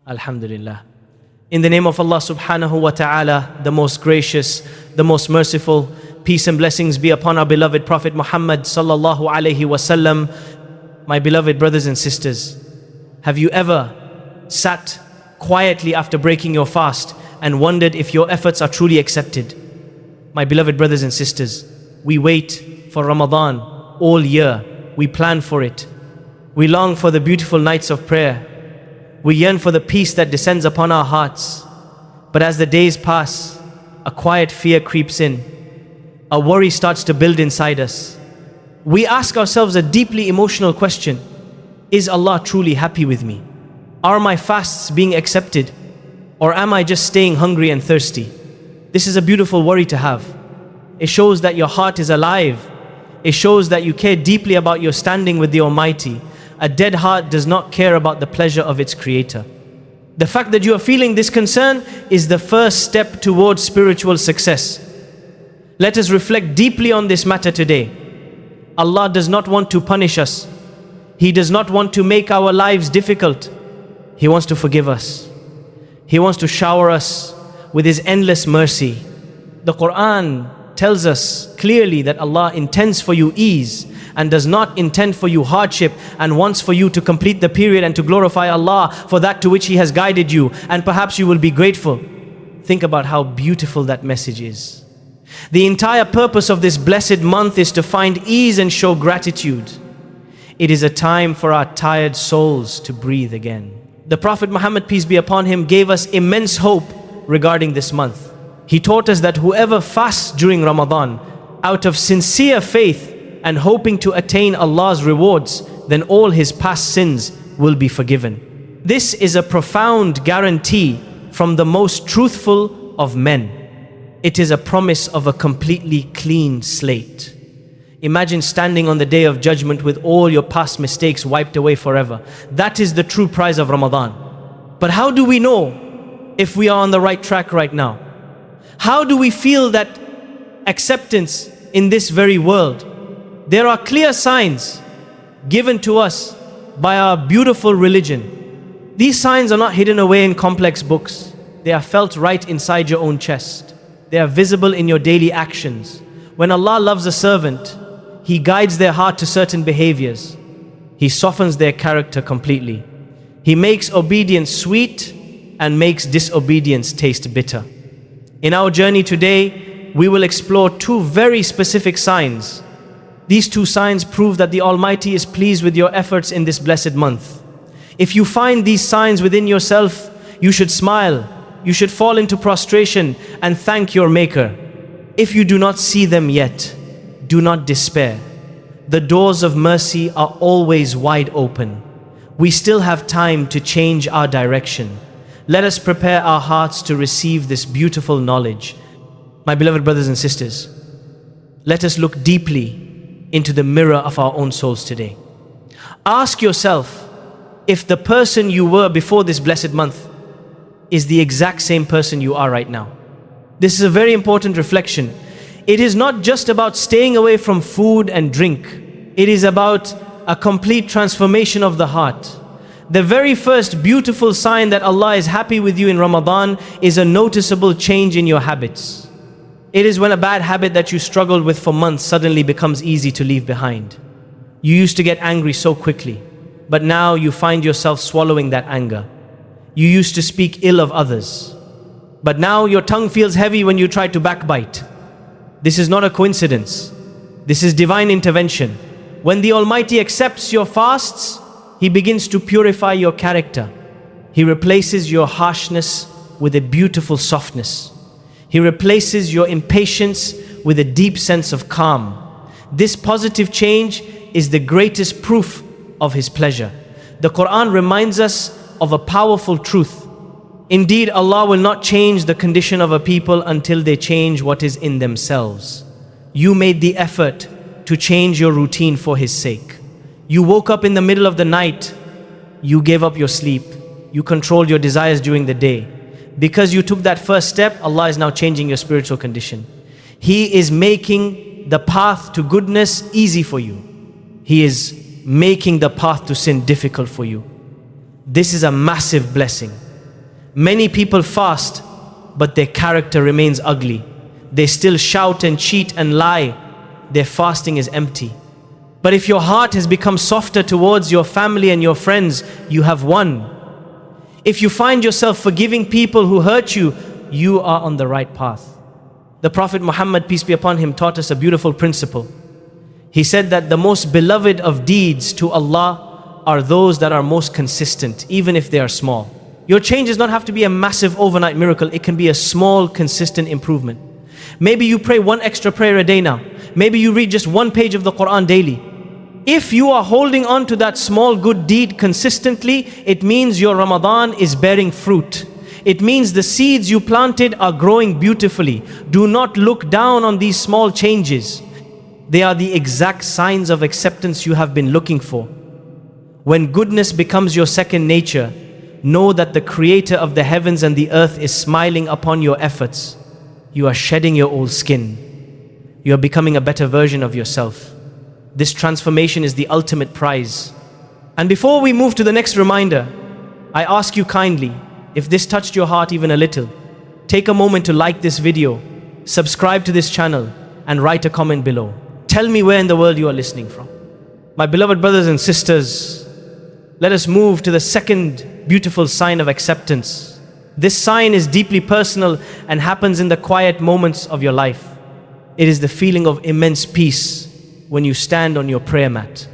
Alhamdulillah. In the name of Allah subhanahu wa ta'ala, the most gracious, the most merciful, peace and blessings be upon our beloved Prophet Muhammad sallallahu alaihi wasallam. My beloved brothers and sisters, have you ever sat quietly after breaking your fast and wondered if your efforts are truly accepted? My beloved brothers and sisters, we wait for Ramadan all year. We plan for it. We long for the beautiful nights of prayer. We yearn for the peace that descends upon our hearts. But as the days pass, a quiet fear creeps in. A worry starts to build inside us. We ask ourselves a deeply emotional question. Is Allah truly happy with me? Are my fasts being accepted? Or am I just staying hungry and thirsty? This is a beautiful worry to have. It shows that your heart is alive. It shows that you care deeply about your standing with the Almighty. A dead heart does not care about the pleasure of its Creator. The fact that you are feeling this concern is the first step towards spiritual success. Let us reflect deeply on this matter today. Allah does not want to punish us. He does not want to make our lives difficult. He wants to forgive us. He wants to shower us with His endless mercy. The Quran tells us clearly that Allah intends for you ease and does not intend for you hardship, and wants for you to complete the period and to glorify Allah for that to which He has guided you, and perhaps you will be grateful. Think about how beautiful that message is. The entire purpose of this blessed month is to find ease and show gratitude. It is a time for our tired souls to breathe again. The Prophet Muhammad, peace be upon him, gave us immense hope regarding this month. He taught us that whoever fasts during Ramadan out of sincere faith and hoping to attain Allah's rewards, then all his past sins will be forgiven. This is a profound guarantee from the most truthful of men. It is a promise of a completely clean slate. Imagine standing on the Day of Judgment with all your past mistakes wiped away forever. That is the true prize of Ramadan. But how do we know if we are on the right track right now? How do we feel that acceptance in this very world? There are clear signs given to us by our beautiful religion. These signs are not hidden away in complex books. They are felt right inside your own chest. They are visible in your daily actions. When Allah loves a servant, He guides their heart to certain behaviors. He softens their character completely. He makes obedience sweet and makes disobedience taste bitter. In our journey today, we will explore two very specific signs. These two signs prove that the Almighty is pleased with your efforts in this blessed month. If you find these signs within yourself, you should smile, you should fall into prostration and thank your Maker. If you do not see them yet, do not despair. The doors of mercy are always wide open. We still have time to change our direction. Let us prepare our hearts to receive this beautiful knowledge. My beloved brothers and sisters, let us look deeply into the mirror of our own souls today. Ask yourself if the person you were before this blessed month is the exact same person you are right now. This is a very important reflection. It is not just about staying away from food and drink. It is about a complete transformation of the heart. The very first beautiful sign that Allah is happy with you in Ramadan is a noticeable change in your habits. It is when a bad habit that you struggled with for months suddenly becomes easy to leave behind. You used to get angry so quickly, but now you find yourself swallowing that anger. You used to speak ill of others, but now your tongue feels heavy when you try to backbite. This is not a coincidence. This is divine intervention. When the Almighty accepts your fasts, He begins to purify your character. He replaces your harshness with a beautiful softness. He replaces your impatience with a deep sense of calm. This positive change is the greatest proof of His pleasure. The Quran reminds us of a powerful truth. Indeed, Allah will not change the condition of a people until they change what is in themselves. You made the effort to change your routine for His sake. You woke up in the middle of the night. You gave up your sleep. You controlled your desires during the day. Because you took that first step, Allah is now changing your spiritual condition. He is making the path to goodness easy for you. He is making the path to sin difficult for you. This is a massive blessing. Many people fast, but their character remains ugly. They still shout and cheat and lie. Their fasting is empty. But if your heart has become softer towards your family and your friends, you have won. If you find yourself forgiving people who hurt you, you are on the right path. The Prophet Muhammad, peace be upon him, taught us a beautiful principle. He said that the most beloved of deeds to Allah are those that are most consistent, even if they are small. Your change does not have to be a massive overnight miracle. It can be a small, consistent improvement. Maybe you pray one extra prayer a day now. Maybe you read just one page of the Quran daily. If you are holding on to that small good deed consistently, it means your Ramadan is bearing fruit. It means the seeds you planted are growing beautifully. Do not look down on these small changes. They are the exact signs of acceptance you have been looking for. When goodness becomes your second nature, know that the Creator of the heavens and the earth is smiling upon your efforts. You are shedding your old skin. You are becoming a better version of yourself. This transformation is the ultimate prize. And before we move to the next reminder, I ask you kindly, if this touched your heart even a little, take a moment to like this video, subscribe to this channel, and write a comment below. Tell me where in the world you are listening from. My beloved brothers and sisters, let us move to the second beautiful sign of acceptance. This sign is deeply personal and happens in the quiet moments of your life. It is the feeling of immense peace when you stand on your prayer mat.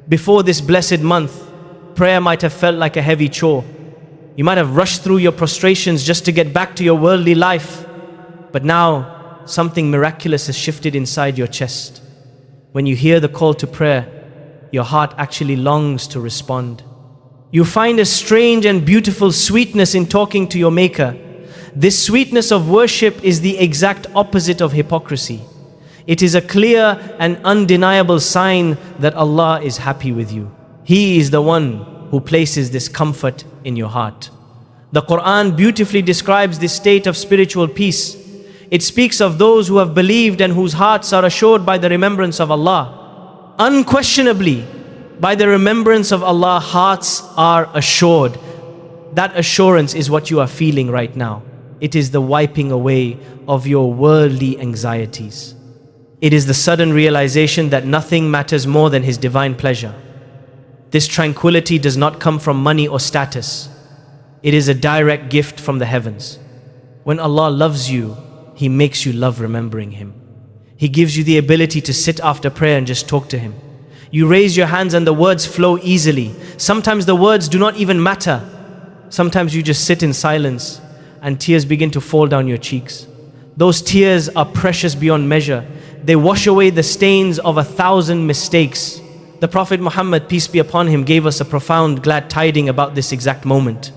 Before this blessed month, prayer might have felt like a heavy chore. You might have rushed through your prostrations just to get back to your worldly life. But now, something miraculous has shifted inside your chest. When you hear the call to prayer, your heart actually longs to respond. You find a strange and beautiful sweetness in talking to your Maker. This sweetness of worship is the exact opposite of hypocrisy. It is a clear and undeniable sign that Allah is happy with you. He is the one who places this comfort in your heart. The Quran beautifully describes this state of spiritual peace. It speaks of those who have believed and whose hearts are assured by the remembrance of Allah. Unquestionably, by the remembrance of Allah, hearts are assured. That assurance is what you are feeling right now. It is the wiping away of your worldly anxieties. It is the sudden realization that nothing matters more than His divine pleasure. This tranquility does not come from money or status. It is a direct gift from the heavens. When Allah loves you, He makes you love remembering Him. He gives you the ability to sit after prayer and just talk to Him. You raise your hands and the words flow easily. Sometimes the words do not even matter. Sometimes you just sit in silence and tears begin to fall down your cheeks. Those tears are precious beyond measure. They wash away the stains of 1,000 mistakes. The Prophet Muhammad, peace be upon him, gave us a profound glad tiding about this exact moment.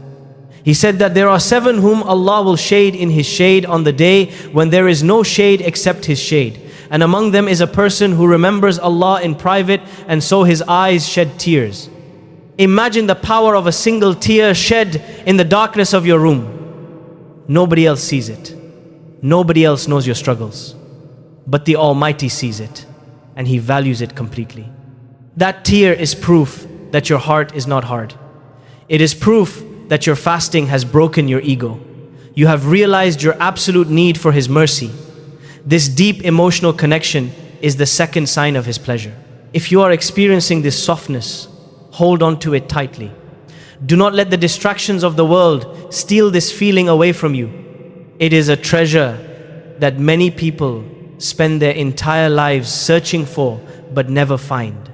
He said that there are 7 whom Allah will shade in His shade on the day when there is no shade except His shade. And among them is a person who remembers Allah in private, and so his eyes shed tears. Imagine the power of a single tear shed in the darkness of your room. Nobody else sees it. Nobody else knows your struggles. But the Almighty sees it, and He values it completely. That tear is proof that your heart is not hard. It is proof that your fasting has broken your ego. You have realized your absolute need for His mercy. This deep emotional connection is the second sign of His pleasure. If you are experiencing this softness, hold on to it tightly. Do not let the distractions of the world steal this feeling away from you. It is a treasure that many people spend their entire lives searching for but never find.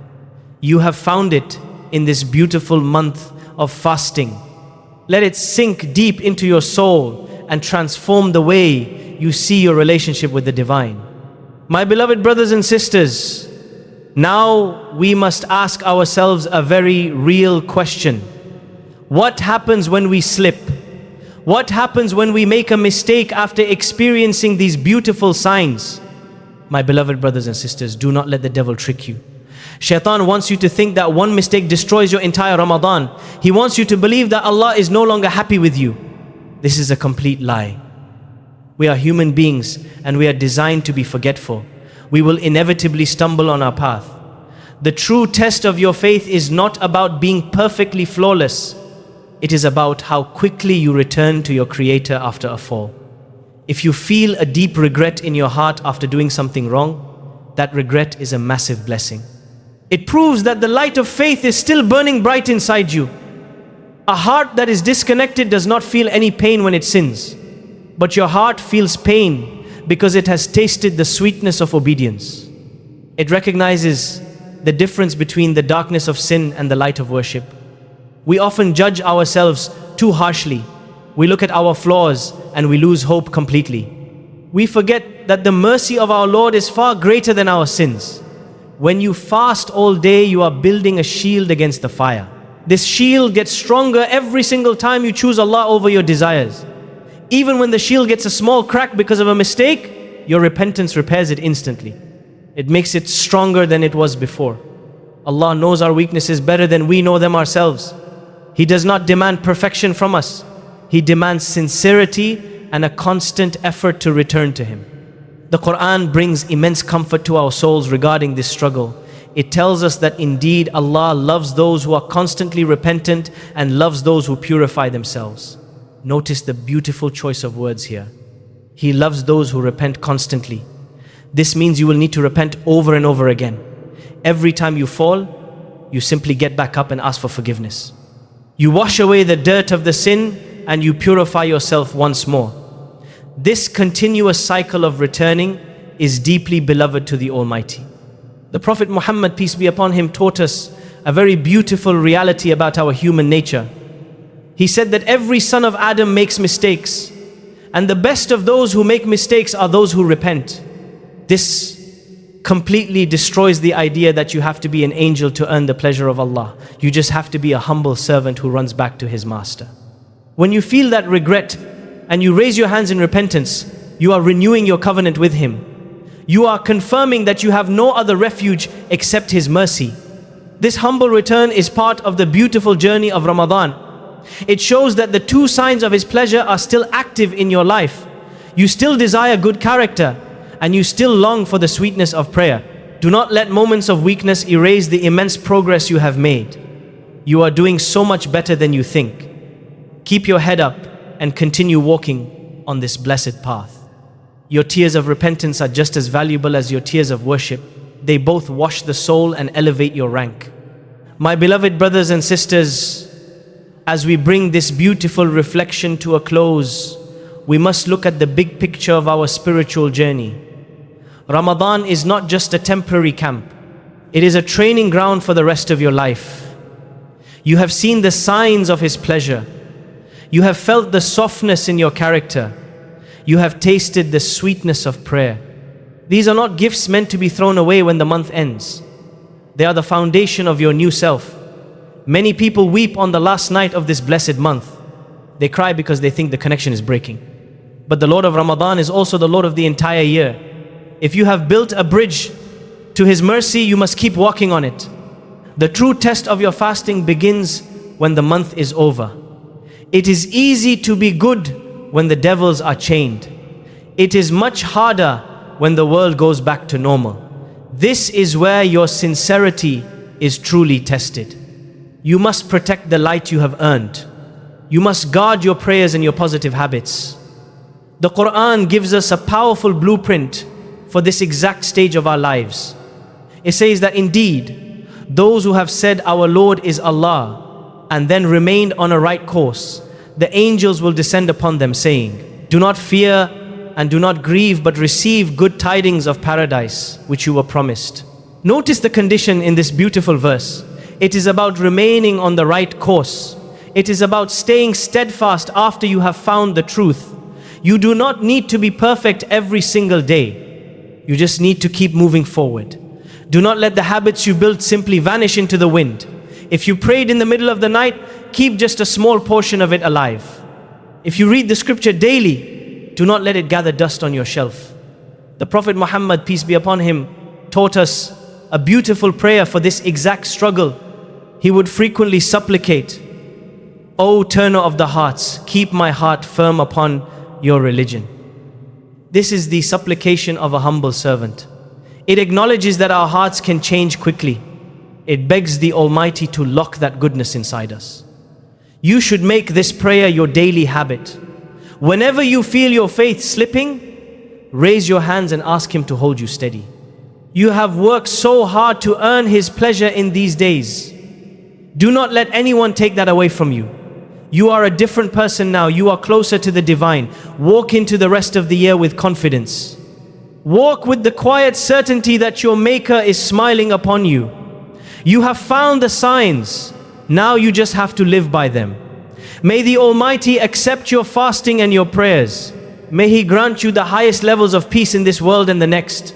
You have found it in this beautiful month of fasting. Let it sink deep into your soul and transform the way you see your relationship with the divine. My beloved brothers and sisters, now we must ask ourselves a very real question. What happens when we slip? What happens when we make a mistake after experiencing these beautiful signs? My beloved brothers and sisters, do not let the devil trick you. Shaitan wants you to think that one mistake destroys your entire Ramadan. He wants you to believe that Allah is no longer happy with you. This is a complete lie. We are human beings and we are designed to be forgetful. We will inevitably stumble on our path. The true test of your faith is not about being perfectly flawless. It is about how quickly you return to your Creator after a fall. If you feel a deep regret in your heart after doing something wrong, that regret is a massive blessing. It proves that the light of faith is still burning bright inside you. A heart that is disconnected does not feel any pain when it sins, but your heart feels pain because it has tasted the sweetness of obedience. It recognizes the difference between the darkness of sin and the light of worship. We often judge ourselves too harshly. We look at our flaws and we lose hope completely. We forget that the mercy of our Lord is far greater than our sins. When you fast all day, you are building a shield against the fire. This shield gets stronger every single time you choose Allah over your desires. Even when the shield gets a small crack because of a mistake, your repentance repairs it instantly. It makes it stronger than it was before. Allah knows our weaknesses better than we know them ourselves. He does not demand perfection from us. He demands sincerity and a constant effort to return to Him. The Quran brings immense comfort to our souls regarding this struggle. It tells us that indeed Allah loves those who are constantly repentant and loves those who purify themselves. Notice the beautiful choice of words here. He loves those who repent constantly. This means you will need to repent over and over again. Every time you fall, you simply get back up and ask for forgiveness. You wash away the dirt of the sin and you purify yourself once more. This continuous cycle of returning is deeply beloved to the Almighty. The Prophet Muhammad, peace be upon him, taught us a very beautiful reality about our human nature. He said that every son of Adam makes mistakes, and the best of those who make mistakes are those who repent. This completely destroys the idea that you have to be an angel to earn the pleasure of Allah. You just have to be a humble servant who runs back to his master. When you feel that regret and you raise your hands in repentance, you are renewing your covenant with Him. You are confirming that you have no other refuge except His mercy. This humble return is part of the beautiful journey of Ramadan. It shows that the two signs of His pleasure are still active in your life. You still desire good character and you still long for the sweetness of prayer. Do not let moments of weakness erase the immense progress you have made. You are doing so much better than you think. Keep your head up and continue walking on this blessed path. Your tears of repentance are just as valuable as your tears of worship. They both wash the soul and elevate your rank. My beloved brothers and sisters, as we bring this beautiful reflection to a close, we must look at the big picture of our spiritual journey. Ramadan is not just a temporary camp. It is a training ground for the rest of your life. You have seen the signs of His pleasure. You have felt the softness in your character. You have tasted the sweetness of prayer. These are not gifts meant to be thrown away when the month ends. They are the foundation of your new self. Many people weep on the last night of this blessed month. They cry because they think the connection is breaking. But the Lord of Ramadan is also the Lord of the entire year. If you have built a bridge to His mercy, you must keep walking on it. The true test of your fasting begins when the month is over. It is easy to be good when the devils are chained. It is much harder when the world goes back to normal. This is where your sincerity is truly tested. You must protect the light you have earned. You must guard your prayers and your positive habits. The Quran gives us a powerful blueprint for this exact stage of our lives. It says that indeed, those who have said our Lord is Allah and then remained on a right course, the angels will descend upon them saying, do not fear and do not grieve, but receive good tidings of paradise which you were promised. Notice the condition in this beautiful verse. It is about remaining on the right course. It is about staying steadfast after you have found the truth. You do not need to be perfect every single day. You just need to keep moving forward. Do not let the habits you built simply vanish into the wind. If you prayed in the middle of the night, keep just a small portion of it alive. If you read the scripture daily, do not let it gather dust on your shelf. The Prophet Muhammad, peace be upon him, taught us a beautiful prayer for this exact struggle. He would frequently supplicate, O turner of the hearts, keep my heart firm upon your religion. This is the supplication of a humble servant. It acknowledges that our hearts can change quickly. It begs the Almighty to lock that goodness inside us. You should make this prayer your daily habit. Whenever you feel your faith slipping, raise your hands and ask Him to hold you steady. You have worked so hard to earn His pleasure in these days. Do not let anyone take that away from you. You are a different person now. You are closer to the divine. Walk into the rest of the year with confidence. Walk with the quiet certainty that your Maker is smiling upon you. You have found the signs. Now you just have to live by them. May the Almighty accept your fasting and your prayers. May He grant you the highest levels of peace in this world and the next.